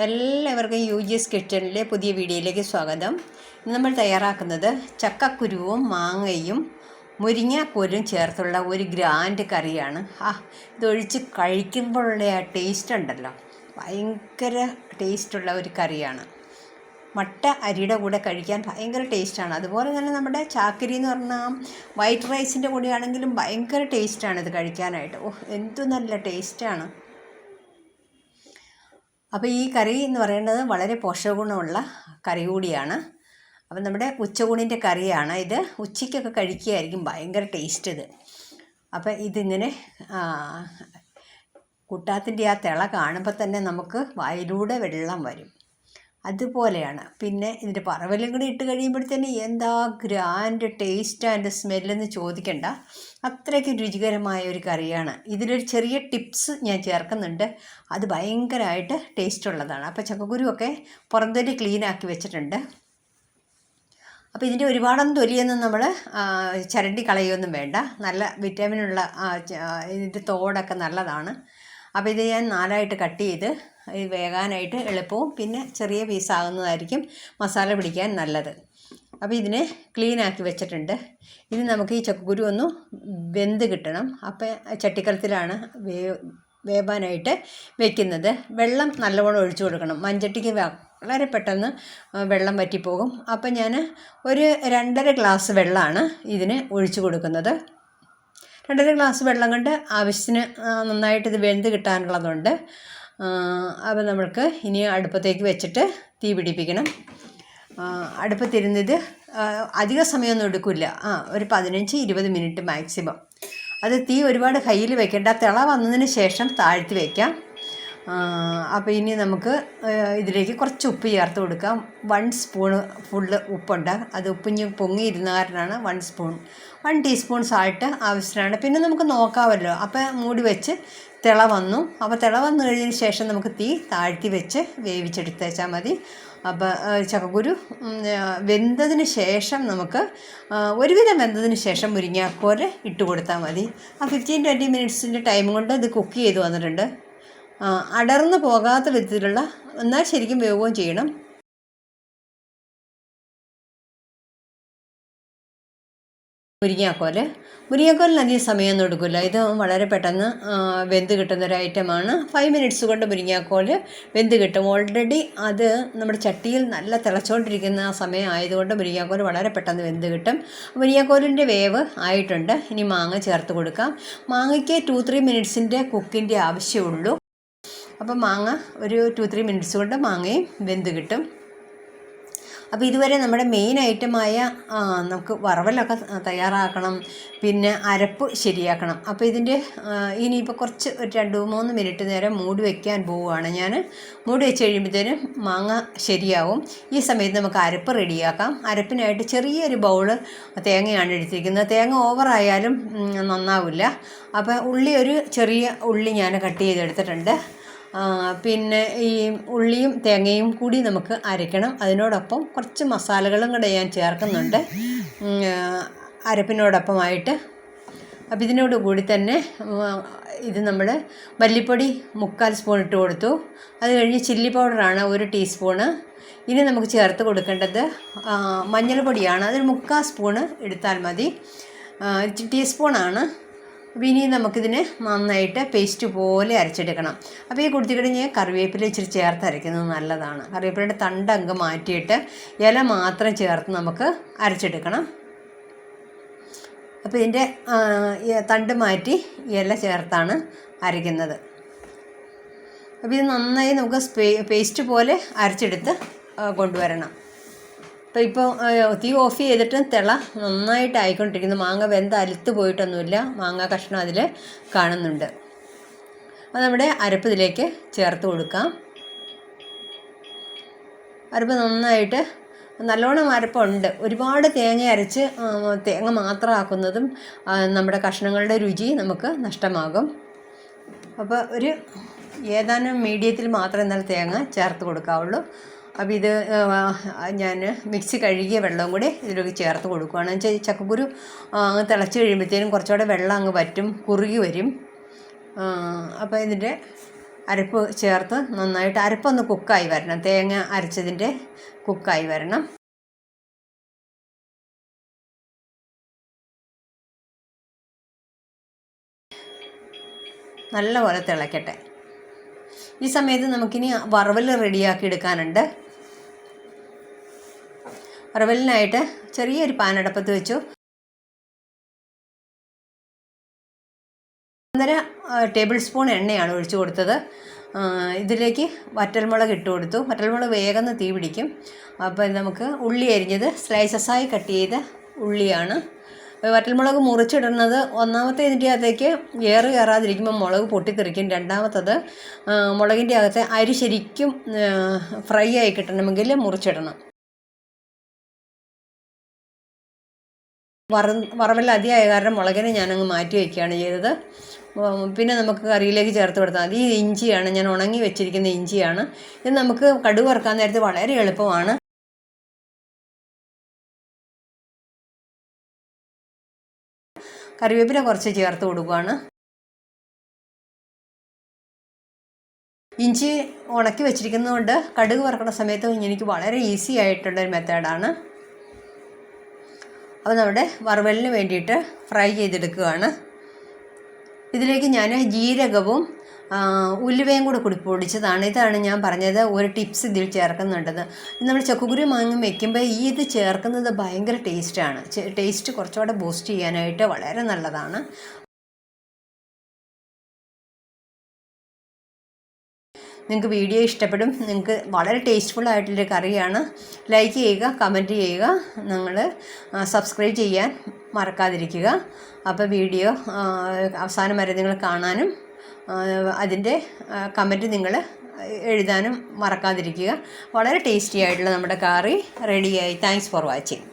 എല്ലാവർക്കും UGS കിച്ചണിലെ പുതിയ വീഡിയോയിലേക്ക് സ്വാഗതം. ഇന്ന് നമ്മൾ തയ്യാറാക്കുന്നത് ചക്കക്കുരുവും മാങ്ങയും മുരിങ്ങാക്കോലും ചേർത്തുള്ള ഒരു ഗ്രാൻഡ് കറിയാണ്. ഇതൊഴിച്ച് കഴിക്കുമ്പോഴുള്ള ആ ടേസ്റ്റ് ഉണ്ടല്ലോ, ഭയങ്കര ടേസ്റ്റുള്ള ഒരു കറിയാണ്. മട്ട അരിയുടെ കൂടെ കഴിക്കാൻ ഭയങ്കര ടേസ്റ്റാണ്. അതുപോലെ തന്നെ നമ്മുടെ ചാക്കരി എന്ന് പറഞ്ഞാൽ വൈറ്റ് റൈസിൻ്റെ കൂടെയാണെങ്കിലും ഭയങ്കര ടേസ്റ്റാണ് ഇത് കഴിക്കാനായിട്ട്. എന്തു നല്ല ടേസ്റ്റാണ്. അപ്പോൾ ഈ കറി എന്ന് പറയുന്നത് വളരെ പോഷകഗുണമുള്ള കറി കൂടിയാണ്. അപ്പം നമ്മുടെ ഉച്ചയൂണിൻ്റെ കറിയാണ് ഇത്. ഉച്ചയ്ക്കൊക്കെ കഴിക്കുകയായിരിക്കും ഭയങ്കര ടേസ്റ്റ് ഇത്. അപ്പം ഇതിങ്ങനെ കുട്ടാത്തിൻ്റെ ആ തിള കാണുമ്പോൾ തന്നെ നമുക്ക് വായിലൂടെ വെള്ളം വരും. അതുപോലെയാണ്. പിന്നെ ഇതിൻ്റെ പറവലും കൂടി ഇട്ട് കഴിയുമ്പോഴത്തേന് എന്താ ഗ്രാൻഡ് ടേസ്റ്റ് ആൻഡ് സ്മെല്ലെന്ന് ചോദിക്കണ്ട, അത്രയ്ക്ക് രുചികരമായ ഒരു കറിയാണ്. ഇതിലൊരു ചെറിയ ടിപ്സ് ഞാൻ ചേർക്കുന്നുണ്ട്, അത് ഭയങ്കരമായിട്ട് ടേസ്റ്റ് ഉള്ളതാണ്. അപ്പോൾ ചക്കക്കുരുവൊക്കെ പുറന്തൊലി ക്ലീനാക്കി വെച്ചിട്ടുണ്ട്. അപ്പോൾ ഇതിൻ്റെ ഒരുപാടൊന്നും തൊലിയൊന്നും നമ്മൾ ചരണ്ടി കളയൊന്നും വേണ്ട. നല്ല വിറ്റാമിനുള്ള ഇതിൻ്റെ തോടൊക്കെ നല്ലതാണ്. അപ്പോൾ ഇത് ഞാൻ 4ആയിട്ട് കട്ട് ചെയ്ത് ഇത് വേകാനായിട്ട് എളുപ്പവും പിന്നെ ചെറിയ പീസാകുന്നതായിരിക്കും മസാല പിടിക്കാൻ നല്ലത്. അപ്പോൾ ഇതിനെ ക്ലീനാക്കി വെച്ചിട്ടുണ്ട്. ഇനി നമുക്ക് ഈ ചക്കക്കുരു ഒന്ന് വെന്ത് കിട്ടണം. അപ്പോൾ ചട്ടിക്കലത്തിലാണ് വേവാനായിട്ട് വെക്കുന്നത്. വെള്ളം നല്ലവണ്ണം ഒഴിച്ചു കൊടുക്കണം. മൺചട്ടിക്ക് വളരെ പെട്ടെന്ന് വെള്ളം വറ്റിപ്പോകും. അപ്പം ഞാൻ ഒരു 2.5 ഗ്ലാസ് വെള്ളമാണ് ഇതിന് ഒഴിച്ചു കൊടുക്കുന്നത്. 2.5 ഗ്ലാസ് വെള്ളം കൊണ്ട് ആവശ്യത്തിന് നന്നായിട്ട് ഇത് വെന്ത് കിട്ടാനുള്ളതുണ്ട്. അപ്പോൾ നമ്മൾക്ക് ഇനി അടുപ്പത്തേക്ക് വെച്ചിട്ട് തീ പിടിപ്പിക്കണം. അടുപ്പത്തിരുന്നത് അധിക സമയമൊന്നും എടുക്കില്ല, ഒരു 15-20 മിനിറ്റ് മാക്സിമം. അത് തീ ഒരുപാട് ഹൈയിൽ വെക്കേണ്ട, തിള വന്നതിന് ശേഷം താഴ്ത്തി വയ്ക്കാം. അപ്പോൾ ഇനി നമുക്ക് ഇതിലേക്ക് കുറച്ച് ഉപ്പ് ചേർത്ത് കൊടുക്കാം. 1 സ്പൂണ് ഫുള്ള് ഉപ്പുണ്ട്. അത് ഉപ്പിഞ്ഞ് പൊങ്ങിയിരുന്ന കാരണമാണ് 1 ടീസ്പൂൺ സാൾട്ട് ആവശ്യത്തിനാണ്. പിന്നെ നമുക്ക് നോക്കാമല്ലോ. അപ്പോൾ മൂടി വെച്ച് തിള വന്നു. അപ്പോൾ തിള വന്നു കഴിഞ്ഞതിന് ശേഷം നമുക്ക് തീ താഴ്ത്തി വെച്ച് വേവിച്ചെടുത്തേച്ചാൽ മതി. അപ്പോൾ ചക്കക്കുരു വെന്തതിന് ശേഷം നമുക്ക് ഒരുവിധം വെന്തതിന് ശേഷം മുരിങ്ങാക്കോല് ഇട്ട് കൊടുത്താൽ മതി. 15-20 മിനിറ്റ്സിൻ്റെ ടൈം കൊണ്ട് ഇത് കുക്ക് ചെയ്ത് വന്നിട്ടുണ്ട്. അടർന്നു പോകാത്ത വിധത്തിലുള്ള, എന്നാൽ ശരിക്കും വേവുകയും ചെയ്യണം. മുരിങ്ങാക്കോലിന് അധികം സമയമൊന്നും എടുക്കില്ല. ഇത് വളരെ പെട്ടെന്ന് വെന്ത് കിട്ടുന്നൊരു ഐറ്റമാണ്. 5 മിനിറ്റ്സ് കൊണ്ട് മുരിങ്ങാക്കോല് വെന്ത് കിട്ടും. ഓൾറെഡി അത് നമ്മുടെ ചട്ടിയിൽ നല്ല തിളച്ചുകൊണ്ടിരിക്കുന്ന ആ സമയം ആയതുകൊണ്ട് മുരിങ്ങാക്കോല് വളരെ പെട്ടെന്ന് വെന്ത് കിട്ടും. മുരിങ്ങാക്കോലിൻ്റെ വേവ് ആയിട്ടുണ്ട്. ഇനി മാങ്ങ ചേർത്ത് കൊടുക്കാം. മാങ്ങയ്ക്ക് 2-3 മിനിറ്റ്സിൻ്റെ കുക്കിൻ്റെ ആവശ്യമുള്ളൂ. അപ്പം മാങ്ങ ഒരു 2-3 മിനിറ്റ്സ് കൊണ്ട് മാങ്ങയും വെന്ത് കിട്ടും. അപ്പോൾ ഇതുവരെ നമ്മുടെ മെയിൻ ഐറ്റമായ നമുക്ക് വറവലൊക്കെ തയ്യാറാക്കണം, പിന്നെ അരപ്പ് ശരിയാക്കണം. അപ്പോൾ ഇതിൻ്റെ ഇനിയിപ്പോൾ കുറച്ച് ഒരു 2-3 മിനിറ്റ് നേരം മൂടി വയ്ക്കാൻ പോവുകയാണ് ഞാൻ. മൂടി വെച്ച് കഴിയുമ്പോഴത്തേനും മാങ്ങ ശരിയാവും. ഈ സമയത്ത് നമുക്ക് അരപ്പ് റെഡിയാക്കാം. അരപ്പിനായിട്ട് ചെറിയൊരു ബൗള് തേങ്ങയാണ് എടുത്തിരിക്കുന്നത്. തേങ്ങ ഓവറായാലും നന്നാവില്ല. അപ്പോൾ ഒരു ചെറിയ ഉള്ളി ഞാൻ കട്ട് ചെയ്തെടുത്തിട്ടുണ്ട്. പിന്നെ ഈ ഉള്ളിയും തേങ്ങയും കൂടി നമുക്ക് അരയ്ക്കണം. അതിനോടൊപ്പം കുറച്ച് മസാലകളും കൂടെ ഞാൻ ചേർക്കുന്നുണ്ട് അരപ്പിനോടൊപ്പമായിട്ട്. അപ്പോൾ ഇതിനോട് കൂടി തന്നെ ഇത് നമ്മൾ മല്ലിപ്പൊടി 3/4 സ്പൂൺ ഇട്ട് കൊടുത്തു. അത് കഴിഞ്ഞ് ചില്ലി പൗഡറാണ് 1 ടീസ്പൂണ്. ഇനി നമുക്ക് ചേർത്ത് കൊടുക്കേണ്ടത് മഞ്ഞൾപ്പൊടിയാണ്. അതിൽ 3/4 സ്പൂണ് എടുത്താൽ മതി, ടീസ്പൂണാണ്. അപ്പോൾ ഇനി നമുക്കിതിനെ നന്നായിട്ട് പേസ്റ്റ് പോലെ അരച്ചെടുക്കണം. അപ്പോൾ ഈ കുടുത്തിക്കടി ഞാൻ കറിവേപ്പില ഇച്ചിരി ചേർത്ത് അരയ്ക്കുന്നത് നല്ലതാണ്. കറിവേപ്പിലയുടെ തണ്ടങ്ങ് മാറ്റിയിട്ട് ഇല മാത്രം ചേർത്ത് നമുക്ക് അരച്ചെടുക്കണം. അപ്പോൾ ഇതിൻ്റെ തണ്ട് മാറ്റി ഇല ചേർത്താണ് അരയ്ക്കുന്നത്. അപ്പോൾ ഇത് നന്നായി നമുക്ക് പേസ്റ്റ് പോലെ അരച്ചെടുത്ത് കൊണ്ടുവരണം. ഇപ്പോൾ തീ ഓഫ് ചെയ്തിട്ട് തിള നന്നായിട്ട് ആയിക്കൊണ്ടിരിക്കുന്നു. മാങ്ങ വെന്ത് അലുത്ത് പോയിട്ടൊന്നുമില്ല, മാങ്ങ കഷ്ണം അതിൽ കാണുന്നുണ്ട്. അത് നമ്മുടെ അരപ്പ് ഇതിലേക്ക് ചേർത്ത് കൊടുക്കാം. അരപ്പ് നന്നായിട്ട് നല്ലോണം അരപ്പുണ്ട്. ഒരുപാട് തേങ്ങ അരച്ച് തേങ്ങ മാത്രം ആക്കുന്നതും നമ്മുടെ കഷ്ണങ്ങളുടെ രുചി നമുക്ക് നഷ്ടമാകും. അപ്പോൾ ഒരു ഏതാനും മീഡിയത്തിൽ മാത്രമേ എന്നാൽ തേങ്ങ ചേർത്ത് കൊടുക്കാവുള്ളൂ. അപ്പോൾ ഇത് ഞാൻ മിക്സി കഴുകിയ വെള്ളവും കൂടി ഇതിലേക്ക് ചേർത്ത് കൊടുക്കുകയാണ്. ചക്കക്കുരു തിളച്ച് കഴിയുമ്പോഴത്തേനും കുറച്ചുകൂടെ വെള്ളം അങ്ങ് വറ്റും, കുറുകി വരും. അപ്പോൾ ഇതിൻ്റെ അരപ്പ് ചേർത്ത് നന്നായിട്ട് അരപ്പൊന്ന് കുക്കായി വരണം, തേങ്ങ അരച്ചതിൻ്റെ കുക്കായി വരണം. നല്ലപോലെ തിളയ്ക്കട്ടെ. ഈ സമയത്ത് നമുക്കിനി വറവൽ റെഡിയാക്കി എടുക്കാനുണ്ട്. വറവലിനായിട്ട് ചെറിയൊരു പാൻ അടുപ്പത്ത് വെച്ചു. 1.5 ടേബിൾ സ്പൂൺ എണ്ണയാണ് ഒഴിച്ചു കൊടുത്തത്. ഇതിലേക്ക് വറ്റൽമുളക് ഇട്ട് കൊടുത്തു. വറ്റൽമുളക് വേഗം തീ പിടിക്കും. അപ്പോൾ നമുക്ക് ഉള്ളി അരിഞ്ഞത് സ്ലൈസസായി കട്ട് ചെയ്ത ഉള്ളിയാണ്. വറ്റൽമുളക് മുറിച്ചിടുന്നത് ഒന്നാമത്തെ ഇതിൻ്റെ അകത്തേക്ക് ഏറ് കയറാതിരിക്കുമ്പോൾ മുളക് പൊട്ടിത്തെറിക്കും. രണ്ടാമത്തത് മുളകിൻ്റെ അകത്തെ അരി ശരിക്കും ഫ്രൈ ആയി കിട്ടണമെങ്കിൽ മുറിച്ചിടണം. വറവൽ അധികമായ കാരണം മുളകിനെ ഞാനങ്ങ് മാറ്റി വയ്ക്കുകയാണ് ചെയ്തത്. പിന്നെ നമുക്ക് കറിയിലേക്ക് ചേർത്ത് കൊടുത്താൽ മതി. ഈ ഇഞ്ചിയാണ്, ഞാൻ ഉണങ്ങി വെച്ചിരിക്കുന്ന ഇഞ്ചിയാണ്. ഇത് നമുക്ക് കടുക് വറുക്കാൻ നേരത്ത് വളരെ എളുപ്പമാണ്. കറിവേപ്പില കുറച്ച് ചേർത്ത് കൊടുക്കുകയാണ്. ഇഞ്ചി ഉണക്കി വെച്ചിരിക്കുന്നതുകൊണ്ട് കടുക് വറുക്കുന്ന സമയത്ത് എനിക്ക് വളരെ ഈസി ആയിട്ടുള്ളൊരു മെത്തേഡാണ്. അപ്പോൾ നമ്മുടെ വറവലിന് വേണ്ടിയിട്ട് ഫ്രൈ ചെയ്തെടുക്കുകയാണ്. ഇതിലേക്ക് ഞാൻ ജീരകവും ഉലുവയും കൂടെ പൊടിച്ചതാണ്. ഇതാണ് ഞാൻ പറഞ്ഞത്, ഒരു ടിപ്സ് ഇതിൽ ചേർക്കുന്നുണ്ടത്. നമ്മൾ ചക്കക്കുരു മാങ്ങ വയ്ക്കുമ്പോൾ ഇത് ചേർക്കുന്നത് ഭയങ്കര ടേസ്റ്റാണ്. ടേസ്റ്റ് കുറച്ചുകൂടെ ബൂസ്റ്റ് ചെയ്യാനായിട്ട് വളരെ നല്ലതാണ്. നിങ്ങൾക്ക് വീഡിയോ ഇഷ്ടപ്പെടും. നിങ്ങൾക്ക് വളരെ ടേസ്റ്റ്ഫുൾ ആയിട്ടുള്ളൊരു കറിയാണ്. ലൈക്ക് ചെയ്യുക, കമൻറ്റ് ചെയ്യുക, നിങ്ങൾ സബ്സ്ക്രൈബ് ചെയ്യാൻ മറക്കാതിരിക്കുക. അപ്പോൾ വീഡിയോ അവസാനം വരെ നിങ്ങൾ കാണാനും അതിൻ്റെ കമൻറ്റ് നിങ്ങൾ എഴുതാനും മറക്കാതിരിക്കുക. വളരെ ടേസ്റ്റി ആയിട്ടുള്ള നമ്മുടെ കറി റെഡിയായി. Thanks for watching.